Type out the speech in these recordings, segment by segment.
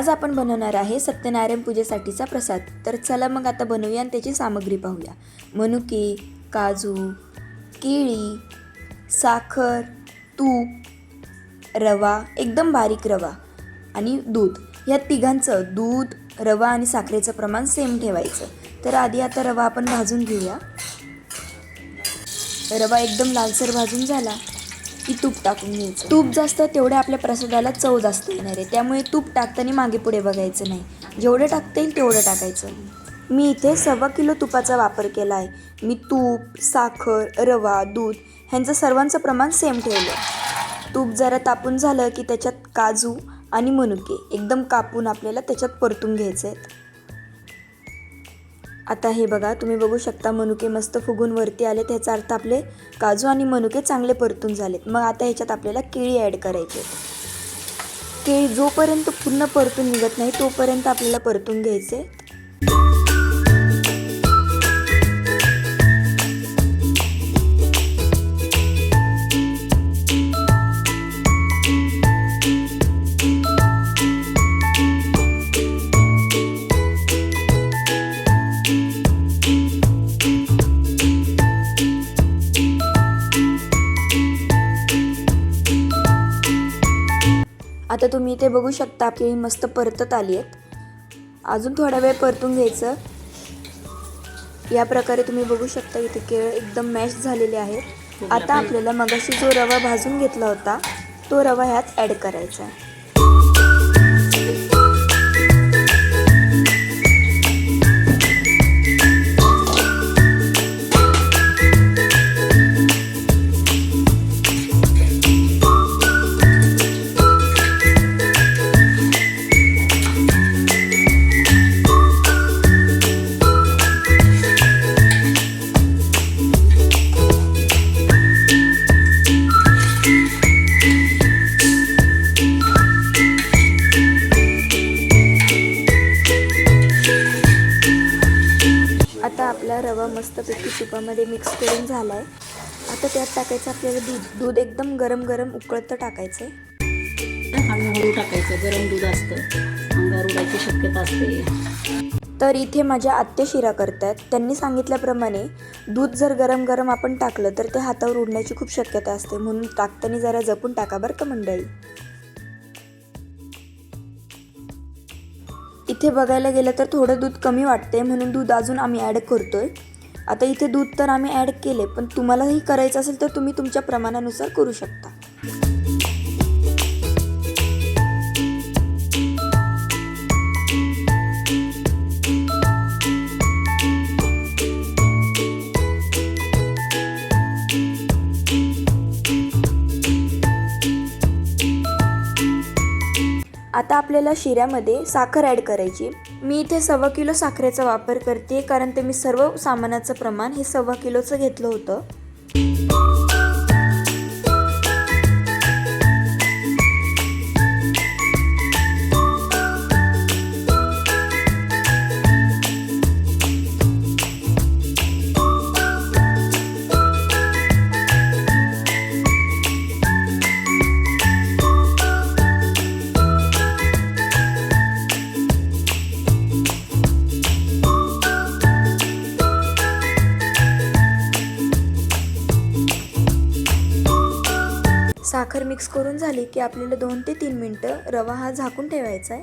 आज आपण बनवणार आहे सत्यनारायण पूजेसाठीचा प्रसाद। तर चला मग आता बनवूया आणि त्याची सामग्री पाहूया। मनुके, काजू, केळी, साखर, तूप, रवा, एकदम बारीक रवा आणि दूध। या तिघांचं दूध, रवा आणि साखरेचं प्रमाण सेम ठेवायचं। तर आधी आता रवा आपण भाजून घेऊया। रवा एकदम लालसर भाजून झाला की तूप टाकून घ्यायचं। तूप जास्त तेवढे आपल्या प्रसादाला चव जास्त येणार आहे, त्यामुळे तूप टाकताना मागे पुढे बघायचं नाही, जेवढे टाकता येईल तेवढं टाकायचं। मी इथे 1.25 किलो तुपाचा वापर केला आहे। मी तूप, साखर, रवा, दूध ह्यांचं सर्वांचं प्रमाण सेम ठेवलं। तूप जरा तापून झालं की त्याच्यात काजू आणि मनुके एकदम कापून आपल्याला त्याच्यात परतून घ्यायचे आहेत। आता हे बघा, तुम्ही बघू शकता मनुके मस्त फुगून वरती आले, त्याचा अर्थ आपले काजू आणि मनुके चांगले परतून झालेत। मग आता ह्याच्यात आपल्याला केळी ॲड करायची। केळी जोपर्यंत पूर्ण परतून निघत नाही तोपर्यंत आपल्याला परतून घ्यायचे। आता तुम्ही इथे बघू शकता केळी मस्त परतत आली आहेत। अजून थोडा वेळ परतून घ्यायचं। या प्रकारे तुम्ही बघू शकता इथे केळी एकदम मॅश झालेले आहेत। आता आपल्याला मगाशी जो रवा भाजून घेतला होता तो रवा ह्यात ॲड करायचा आहे। आता आपला रवा मस्तपैकी तुपामध्ये मिक्स करून झाला आहे। आता त्यात टाकायचं आपल्याला दूध। दूध एकदम गरम गरम उकळतं टाकायचं आहे। हळूहळू टाकायचं, गरम दूध असतं, अंगावर उडायची शक्यता असते। तर इथे माझ्या आत्या शिरा करतात, त्यांनी सांगितल्याप्रमाणे दूध जर गरम गरम आपण टाकलं तर ते हातावर उडण्याची खूप शक्यता असते, म्हणून टाकताना जरा जपून टाका बरं का मंडळी। इथे बघायला गेलं तर थोडं दूध कमी वाटते, म्हणून दूध अजून आम्ही ॲड करतोय। आता इथे दूध तर आम्ही ॲड केले, पण तुम्हालाही करायचं असेल तर तुम्ही तुमच्या प्रमाणानुसार करू शकता। आता आपल्याला शिऱ्यामध्ये साखर ॲड करायची। मी इथे 1.25 किलो साखरेचा वापर करते, कारण ते मी सर्व सामानाचं प्रमाण हे 1.25 किलोचं घेतलं होतं। साखर मिक्स करून झाली की आपल्याला 2 ते 3 मिनटं रवा हा झाकून ठेवायचा आहे।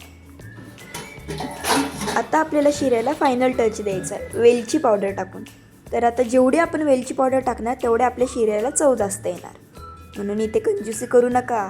आता आपल्याला शिऱ्याला फायनल टच द्यायचा आहे वेलची पावडर टाकून। तर आता जेवढी आपण वेलची पावडर टाकणार तेवढे आपल्या शिऱ्याला चव जास्त येणार, म्हणून इथे कंजूसी करू नका।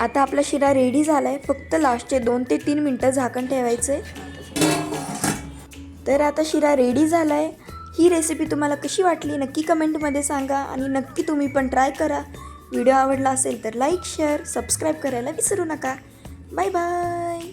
आता आपला शिरा रेडी झालाय, फक्त लास्टचे 2 ते 3 मिनटं झाकण ठेवायचे। तर आता शिरा रेडी झालाय। ही रेसिपी तुम्हाला कशी वाटली नक्की कमेंटमध्ये सांगा, आणि नक्की तुम्ही पण ट्राय करा। व्हिडिओ आवडला असेल तर लाईक, शेअर, सबस्क्राईब करायला विसरू नका। Bye bye.